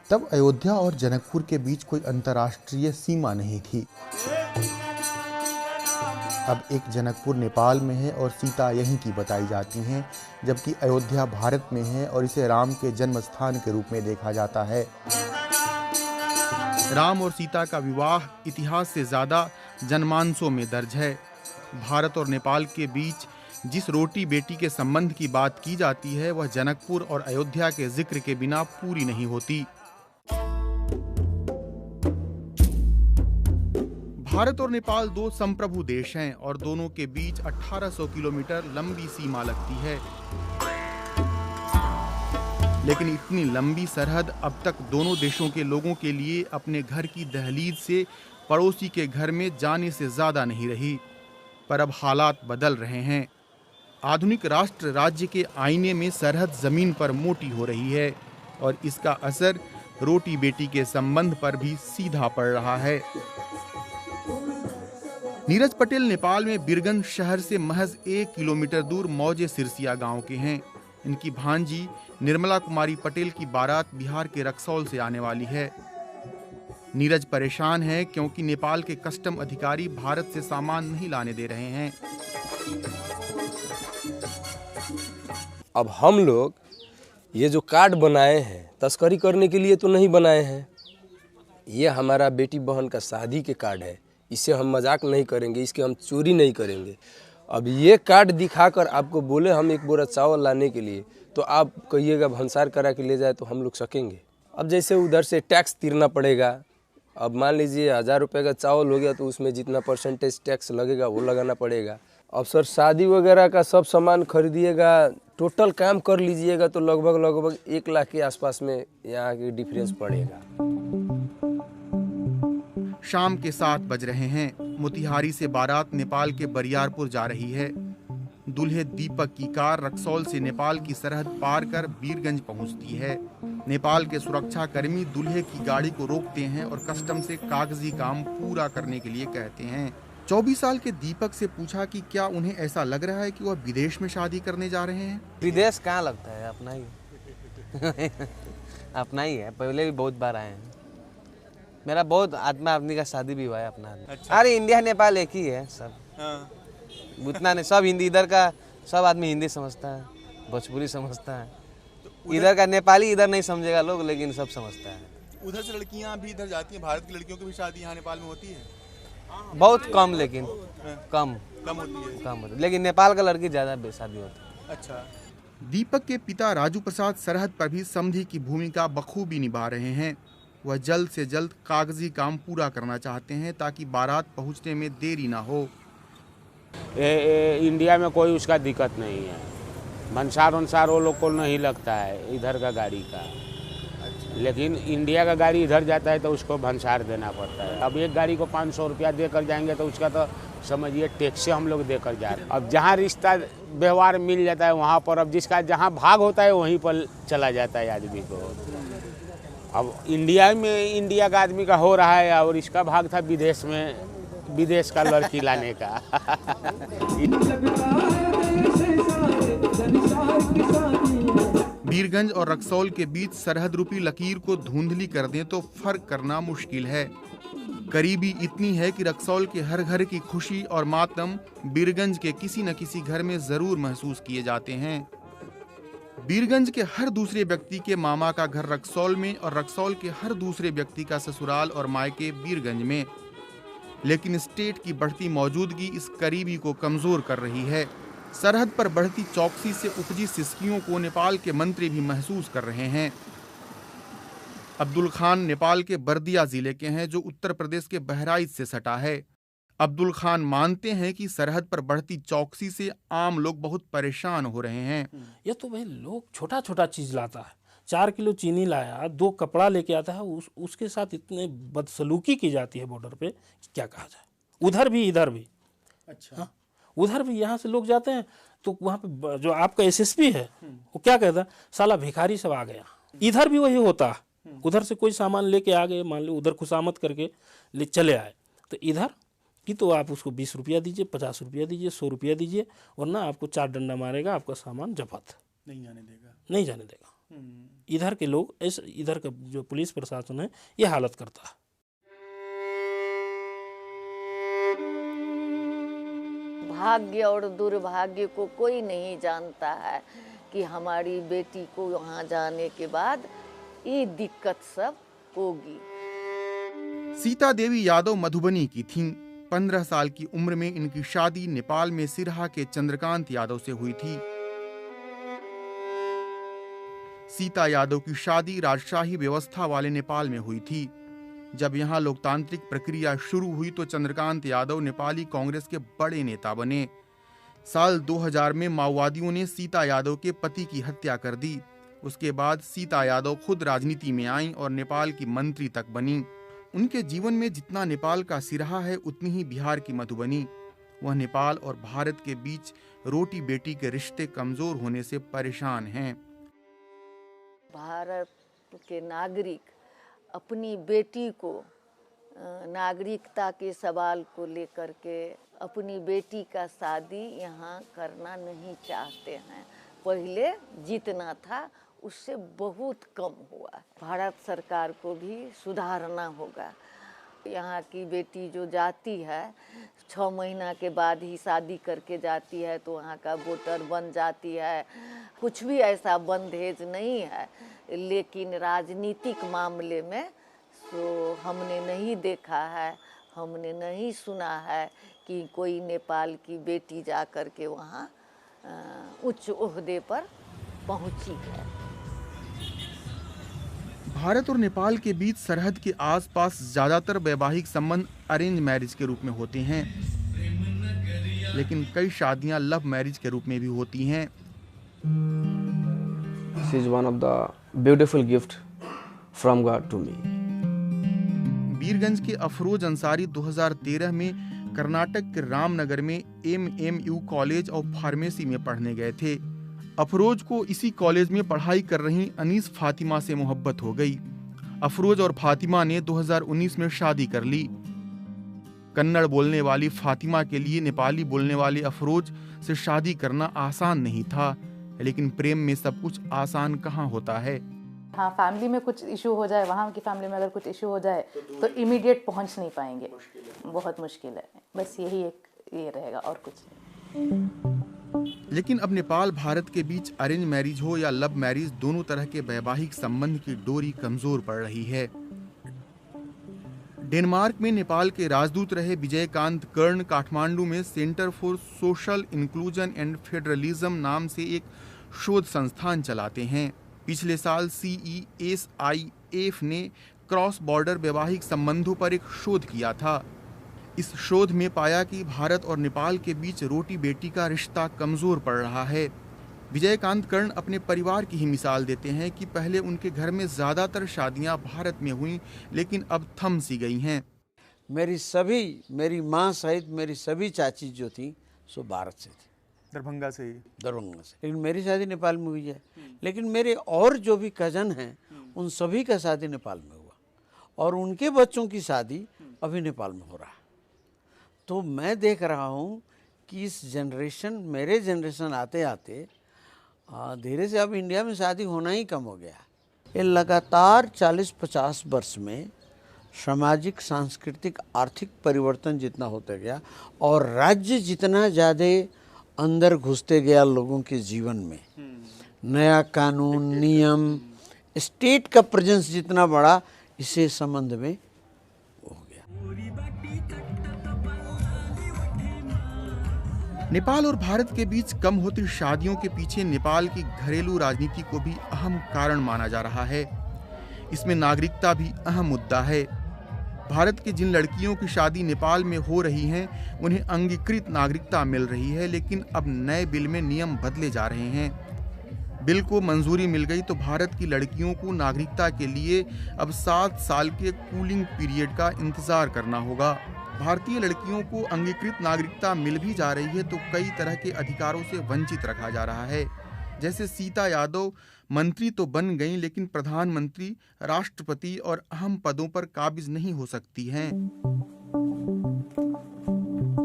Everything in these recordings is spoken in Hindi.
तब अयोध्या और जनकपुर के बीच कोई अंतर्राष्ट्रीय सीमा नहीं थी। अब एक जनकपुर नेपाल में है और सीता यहीं की बताई जाती हैं, जबकि अयोध्या भारत में है और इसे राम के जन्म स्थान के रूप में देखा जाता है। राम और सीता का विवाह इतिहास से ज्यादा जनमानसों में दर्ज है। भारत और नेपाल के बीच जिस रोटी बेटी के संबंध की बात की जाती है, वह जनकपुर और अयोध्या के जिक्र के बिना पूरी नहीं होती। भारत और नेपाल दो संप्रभु देश हैं और दोनों के बीच 1800 किलोमीटर लंबी सीमा लगती है। लेकिन इतनी लंबी सरहद अब तक दोनों देशों के लोगों के लिए अपने घर की दहलीज से पड़ोसी के घर में जाने से ज्यादा नहीं रही। पर अब हालात बदल रहे हैं। आधुनिक राष्ट्र राज्य के आईने में सरहद जमीन पर मोटी हो रही है और इसका असर रोटी बेटी के संबंध पर भी सीधा पड़ रहा है। नीरज पटेल नेपाल में बिरगंज शहर से महज 1 किलोमीटर दूर मौजे सिरसिया गांव के हैं। इनकी भांजी निर्मला कुमारी पटेल की बारात बिहार के रक्सौल से आने वाली है। नीरज परेशान है क्योंकि नेपाल के कस्टम अधिकारी भारत से सामान नहीं लाने दे रहे हैं। अब हम लोग ये जो कार्ड बनाए हैं तस्करी करने के लिए तो नहीं बनाए हैं। ये हमारा बेटी बहन का शादी के कार्ड है। इसे हम मजाक नहीं करेंगे, इसके हम चोरी नहीं करेंगे। अब ये कार्ड दिखाकर आपको बोले हम 1 बोरा चावल लाने के लिए, तो आप कहिएगा भंसार करा के ले जाए तो हम लोग सकेंगे। अब जैसे उधर से टैक्स तीरना पड़ेगा। अब मान लीजिए 1000 रुपये का चावल हो गया तो उसमें जितना परसेंटेज टैक्स लगेगा वो लगाना पड़ेगा। अब सर शादी वगैरह का सब सामान खरीदिएगा, टोटल काम कर लीजिएगा तो लगभग 1 लाख के आसपास में यहाँ की डिफरेंस पड़ेगा। शाम के 7 बज रहे हैं। मोतिहारी से बारात नेपाल के बरियारपुर जा रही है। दूल्हे दीपक की कार रक्सौल से नेपाल की सरहद पार कर बीरगंज पहुंचती है। नेपाल के सुरक्षा कर्मी दूल्हे की गाड़ी को रोकते हैं और कस्टम से कागजी काम पूरा करने के लिए कहते हैं। 24 साल के दीपक से पूछा कि क्या उन्हें ऐसा लग रहा है कि वह विदेश में शादी करने जा रहे हैं। विदेश कहाँ लगता है, अपना ही अपना ही है। पहले भी बहुत बार आए हैं। मेरा बहुत आदमी का शादी भी हुआ है अपना। अच्छा। अरे इंडिया नेपाल एक ही है सब। हाँ। उतना नहीं, सब हिंदी, इधर का सब आदमी हिंदी समझता है, भोजपुरी समझता है। तो इधर का नेपाली इधर नहीं समझेगा लोग, लेकिन सब समझता है। उधर से लड़कियां भी इधर जाती हैं, भारत की लड़कियों की भी शादी यहाँ नेपाल में होती है? बहुत कम, लेकिन कम होती है। लेकिन नेपाल का लड़की ज्यादा शादी होती है। अच्छा। दीपक के पिता राजू प्रसाद सरहद पर भी समधी की भूमिका बखूबी निभा रहे हैं। वह जल्द से जल्द कागजी काम पूरा करना चाहते हैं ताकि बारात पहुंचने में देरी ना हो। इंडिया में कोई उसका दिक्कत नहीं है। भंसार वो लोग को नहीं लगता है इधर का गाड़ी का। अच्छा। लेकिन इंडिया का गाड़ी इधर जाता है तो उसको भंसार देना पड़ता है। अब एक गाड़ी को 500 रुपया देकर जाएंगे तो उसका तो समझिए टैक्स से हम लोग देकर जा रहे हैं। अब जहाँ रिश्ता व्यवहार मिल जाता है वहाँ पर, अब जिसका जहाँ भाग होता है वहीं पर चला जाता है आदमी को। अब इंडिया में इंडिया का आदमी का हो रहा है और इसका भाग था विदेश में, विदेश का लड़की लाने का। बीरगंज और रक्सौल के बीच सरहद रूपी लकीर को धुंधली कर दें तो फर्क करना मुश्किल है। करीबी इतनी है कि रक्सौल के हर घर की खुशी और मातम बीरगंज के किसी न किसी घर में जरूर महसूस किए जाते हैं। बीरगंज के हर दूसरे व्यक्ति के मामा का घर रक्सौल में और रक्सौल के हर दूसरे व्यक्ति का ससुराल और मायके बीरगंज में। लेकिन स्टेट की बढ़ती मौजूदगी इस करीबी को कमजोर कर रही है। सरहद पर बढ़ती चौकसी से उपजी सिसकियों को नेपाल के मंत्री भी महसूस कर रहे हैं। अब्दुल खान नेपाल के बर्दिया जिले के हैं जो उत्तर प्रदेश के बहराइच से सटा है। अब्दुल खान मानते हैं कि सरहद पर बढ़ती चौकसी से आम लोग बहुत परेशान हो रहे हैं। ये तो भाई लोग छोटा छोटा चीज लाता है, 4 किलो चीनी लाया, 2 कपड़ा लेके आता है, उसके साथ इतने बदसलूकी की जाती है बॉर्डर पे, क्या कहा जाए। उधर भी इधर भी। अच्छा। हाँ, उधर भी यहाँ से लोग जाते हैं तो वहाँ पे जो आपका एसएसपी है वो क्या कहता है, साला भिखारी सब आ गया। इधर भी वही होता है। उधर से कोई सामान लेके आ गए, मान लो उधर खुशामत करके ले चले आए, तो इधर कि तो आप उसको 20 रुपया दीजिए, 50 रुपया दीजिए, 100 रुपया दीजिए, वरना आपको 4 डंडा मारेगा, आपका सामान जब्त। नहीं जाने देगा। नहीं जाने देगा। इधर के लोग इधर का जो पुलिस प्रशासन है ये हालत करता है। भाग्य और दुर्भाग्य को कोई नहीं जानता है कि हमारी बेटी को वहाँ जाने के बाद ये दिक्कत सब होगी। सीता देवी यादव मधुबनी की थीं। 15 साल की उम्र में इनकी शादी नेपाल में सिरहा के चंद्रकांत यादव से हुई थी। सीता यादव की शादी राजशाही व्यवस्था वाले नेपाल में हुई थी। जब यहाँ लोकतांत्रिक प्रक्रिया शुरू हुई तो चंद्रकांत यादव नेपाली कांग्रेस के बड़े नेता बने। साल 2000 में माओवादियों ने सीता यादव के पति की हत्या कर दी। उसके बाद सीता यादव खुद राजनीति में आईं और नेपाल की मंत्री तक बनी। उनके जीवन में जितना नेपाल का सिरहा है उतनी ही बिहार की मधुबनी। वह नेपाल और भारत के बीच रोटी बेटी के रिश्ते कमजोर होने से परेशान हैं। भारत के नागरिक अपनी बेटी को नागरिकता के सवाल को लेकर के अपनी बेटी का शादी यहाँ करना नहीं चाहते हैं। पहले जितना था उससे बहुत कम हुआ है। भारत सरकार को भी सुधारना होगा। यहाँ की बेटी जो जाती है 6 महीना के बाद ही शादी करके जाती है तो वहाँ का वोटर बन जाती है। कुछ भी ऐसा बंधेज नहीं है, लेकिन राजनीतिक मामले में तो हमने नहीं देखा है, हमने नहीं सुना है कि कोई नेपाल की बेटी जा कर के वहाँ उच्च ओहदे पर पहुँची है। भारत और नेपाल के बीच सरहद के आसपास ज्यादातर वैवाहिक संबंध अरेंज मैरिज के रूप में होते हैं, लेकिन कई शादियां लव मैरिज के रूप में भी होती हैं। This is one of the beautiful gift from God to me. Birgunj के अफरोज अंसारी 2013 में कर्नाटक के रामनगर में MMU कॉलेज ऑफ फार्मेसी में पढ़ने गए थे। अफरोज को इसी कॉलेज में पढ़ाई कर रही अनीस फातिमा से मोहब्बत हो गई। अफरोज और फातिमा ने 2019 में शादी कर ली। कन्नड़ बोलने वाली फातिमा के लिए नेपाली बोलने वाले अफरोज से शादी करना आसान नहीं था, लेकिन प्रेम में सब कुछ आसान कहाँ होता है। हाँ, फैमिली में कुछ इशू हो जाए, वहाँ की फैमिली में अगर कुछ इशू हो जाए तो इमीडिएट पहुँच नहीं पाएंगे, बहुत मुश्किल है। बस यही एक ये रहेगा और कुछ नहीं। लेकिन अब नेपाल भारत के बीच अरेंज मैरिज हो या लव मैरिज, दोनों तरह के वैवाहिक संबंध की डोरी कमजोर पड़ रही है। डेनमार्क में नेपाल के राजदूत रहे विजयकांत कर्ण काठमांडू में centre for social inclusion and federalism नाम से एक शोध संस्थान चलाते हैं। पिछले साल CESIF ने क्रॉस बॉर्डर वैवाहिक संबंधों पर एक शोध किया था। इस शोध में पाया कि भारत और नेपाल के बीच रोटी बेटी का रिश्ता कमजोर पड़ रहा है। विजयकांत कर्ण अपने परिवार की ही मिसाल देते हैं कि पहले उनके घर में ज्यादातर शादियां भारत में हुई, लेकिन अब थम सी गई हैं। मेरी माँ सहित मेरी सभी चाची जो थी सो भारत से थी, दरभंगा से ही। दरभंगा से। लेकिन मेरी शादी नेपाल में हुई है। लेकिन मेरे और जो भी कजन हैं उन सभी का शादी नेपाल में हुआ और उनके बच्चों की शादी अभी नेपाल में हो रहा है। तो मैं देख रहा हूँ कि इस जनरेशन, मेरे जनरेशन आते आते धीरे से अब इंडिया में शादी होना ही कम हो गया। ये लगातार 40-50 वर्ष में सामाजिक, सांस्कृतिक, आर्थिक परिवर्तन जितना होता गया और राज्य जितना ज़्यादा अंदर घुसते गया लोगों के जीवन में, नया कानून, नियम, स्टेट का प्रेजेंस जितना बड़ा, इसे संबंध में हो गया। नेपाल और भारत के बीच कम होती शादियों के पीछे नेपाल की घरेलू राजनीति को भी अहम कारण माना जा रहा है। इसमें नागरिकता भी अहम मुद्दा है। भारत की जिन लड़कियों की शादी नेपाल में हो रही हैं, उन्हें अंगीकृत नागरिकता मिल रही है, लेकिन अब नए बिल में नियम बदले जा रहे हैं। बिल को मंजूरी मिल गई तो भारत की लड़कियों को नागरिकता के लिए अब 7 साल के कूलिंग पीरियड का इंतजार करना होगा। भारतीय लड़कियों को अंगीकृत नागरिकता मिल भी जा रही है तो कई तरह के अधिकारों से वंचित रखा जा रहा है। जैसे सीता यादव मंत्री तो बन गईं, लेकिन प्रधानमंत्री, राष्ट्रपति और अहम पदों पर काबिज नहीं हो सकती हैं।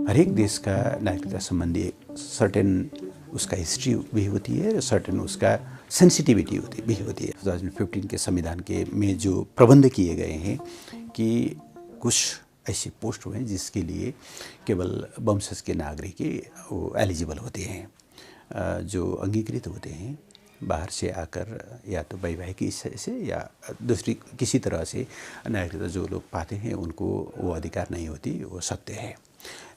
हर एक देश का नागरिकता संबंधी सर्टेन उसका हिस्ट्री भी होती है, सर्टेन उसका सेंसिटिविटी भी होती है। 2015 के संविधान के में जो प्रबंध किए गए हैं कि कुछ ऐसे पोस्ट हुए हैं जिसके लिए केवल वंशज के नागरिक ही वो एलिजिबल होते हैं, जो अंगीकृत होते हैं बाहर से आकर, या तो वैवाहिक हिस्से से या दूसरी किसी तरह से नागरिकता जो लोग पाते हैं उनको वो अधिकार नहीं होती, वो सत्य है।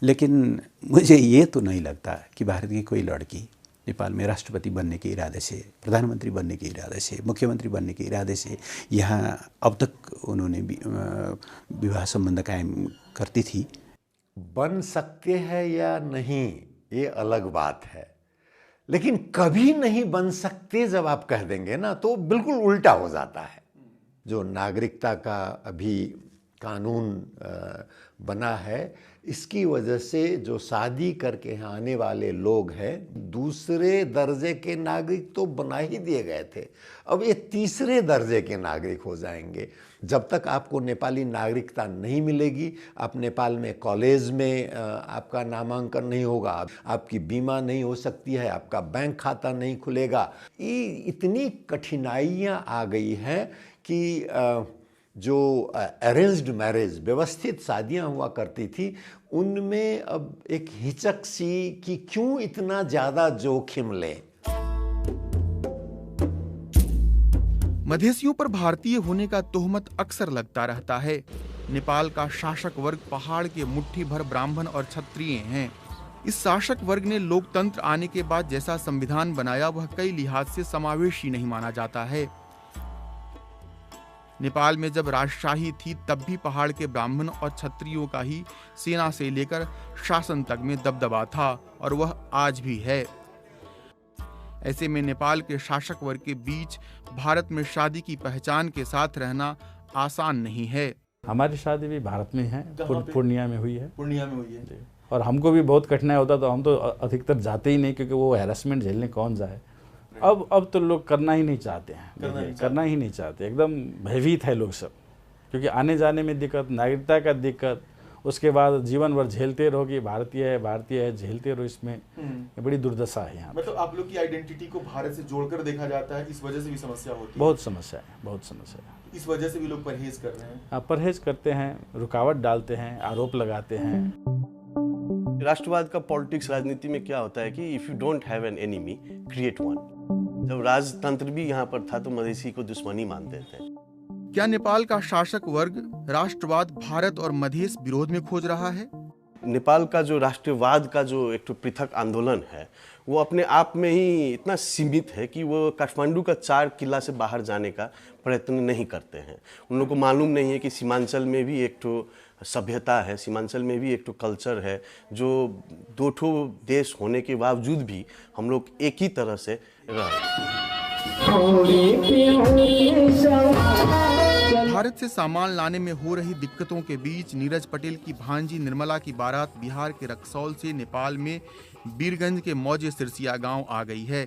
लेकिन मुझे ये तो नहीं लगता कि भारत की कोई लड़की नेपाल में राष्ट्रपति बनने के इरादे से, प्रधानमंत्री बनने के इरादे से, मुख्यमंत्री बनने के इरादे से यहाँ अब तक उन्होंने विवाह संबंध कायम करती थी। बन सकते हैं या नहीं ये अलग बात है, लेकिन कभी नहीं बन सकते जब आप कह देंगे ना तो बिल्कुल उल्टा हो जाता है। जो नागरिकता का अभी कानून बना है, इसकी वजह से जो शादी करके यहाँ आने वाले लोग हैं दूसरे दर्जे के नागरिक तो बना ही दिए गए थे, अब ये तीसरे दर्जे के नागरिक हो जाएंगे। जब तक आपको नेपाली नागरिकता नहीं मिलेगी, आप नेपाल में कॉलेज में आपका नामांकन नहीं होगा, आपकी बीमा नहीं हो सकती है, आपका बैंक खाता नहीं खुलेगा। ये इतनी कठिनाइयाँ आ गई हैं कि जो अरेंज्ड मैरिज, व्यवस्थित शादियां हुआ करती थी, उनमें अब एक हिचक सी कि क्यों इतना ज़्यादा जोखिम लें। मधेसियों पर भारतीय होने का तोहमत अक्सर लगता रहता है। नेपाल का शासक वर्ग पहाड़ के मुट्ठी भर ब्राह्मण और क्षत्रिय हैं। इस शासक वर्ग ने लोकतंत्र आने के बाद जैसा संविधान बनाया वह कई लिहाज से समावेशी नहीं माना जाता है। नेपाल में जब राजशाही थी तब भी पहाड़ के ब्राह्मण और क्षत्रियों का ही सेना से लेकर शासन तक में दबदबा था और वह आज भी है। ऐसे में नेपाल के शासक वर्ग के बीच भारत में शादी की पहचान के साथ रहना आसान नहीं है। हमारी शादी भी भारत में है, पूर्णिया में हुई है। पूर्णिया में हुई है। और हमको भी बहुत कठिनाई होता, तो हम तो अधिकतर जाते ही नहीं, क्योंकि वो हैरेसमेंट झेलने कौन जाए। अब तो लोग करना ही नहीं चाहते हैं, करना ही नहीं चाहते, एकदम भयभीत है लोग सब, क्योंकि आने जाने में दिक्कत, नागरिकता का दिक्कत, उसके बाद जीवन भर झेलते रहोगे, भारतीय है झेलते रहो, इसमें बड़ी दुर्दशा है यहाँ। मतलब आप लोग की आइडेंटिटी को भारत से जोड़कर देखा जाता है, इस वजह से भी समस्या होती है। बहुत समस्या है, बहुत समस्या है। इस वजह से भी लोग परहेज कर रहे हैं। परहेज करते हैं, रुकावट डालते हैं, आरोप लगाते हैं। राष्ट्रवाद का पॉलिटिक्स, राजनीति में क्या होता है कि if you don't have an enemy create one. जब राजतंत्र भी यहाँ पर था तो मधेसी को दुश्मनी मानते थे। क्या नेपाल का शासक वर्ग राष्ट्रवाद भारत और मधेश विरोध में खोज रहा है? नेपाल का जो राष्ट्रवाद का जो एक पृथक आंदोलन है वो अपने आप में ही इतना सीमित है कि वो काठमांडू का 4 किला से बाहर जाने का प्रयत्न नहीं करते हैं। उन लोगों को मालूम नहीं है कि सीमांचल में भी एक तो सभ्यता है, सीमांचल में भी एक तो कल्चर है, जो 2 देश होने के बावजूद भी हम लोग एक ही तरह से रह रहे हैं। भारत से सामान लाने में हो रही दिक्कतों के बीच नीरज पटेल की भांजी निर्मला की बारात बिहार के रक्सौल से नेपाल में बीरगंज के मौजे सिरसिया गांव आ गई है।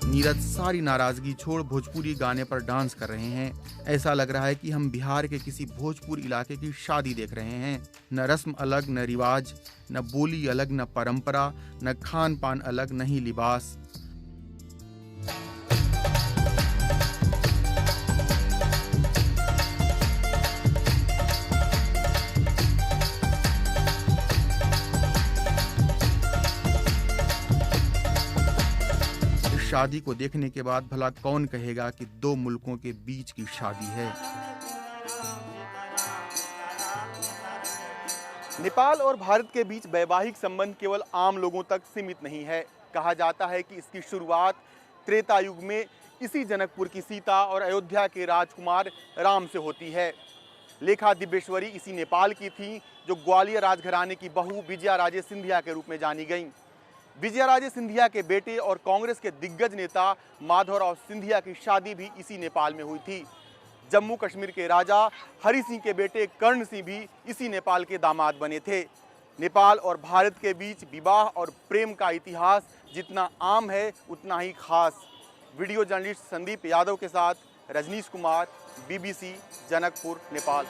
नीरज सारी नाराजगी छोड़ भोजपुरी गाने पर डांस कर रहे हैं। ऐसा लग रहा है कि हम बिहार के किसी भोजपुर इलाके की शादी देख रहे हैं। न रस्म अलग, न रिवाज, न बोली अलग, न परंपरा, न खान पान अलग, न ही लिबास। शादी को देखने के बाद भला कौन कहेगा कि 2 मुल्कों के बीच की शादी है। नेपाल और भारत के बीच वैवाहिक संबंध केवल आम लोगों तक सीमित नहीं है। कहा जाता है कि इसकी शुरुआत त्रेता युग में इसी जनकपुर की सीता और अयोध्या के राजकुमार राम से होती है। लेखा दिव्येश्वरी इसी नेपाल की थी, जो ग्वालियर राजघराने की बहू विजया राजे सिंधिया के रूप में जानी गईं। विजया राजे सिंधिया के बेटे और कांग्रेस के दिग्गज नेता माधवराव सिंधिया की शादी भी इसी नेपाल में हुई थी। जम्मू कश्मीर के राजा हरि सिंह के बेटे कर्ण सिंह भी इसी नेपाल के दामाद बने थे। नेपाल और भारत के बीच विवाह और प्रेम का इतिहास जितना आम है उतना ही खास। वीडियो जर्नलिस्ट संदीप यादव के साथ रजनीश कुमार, BBC जनकपुर, नेपाल।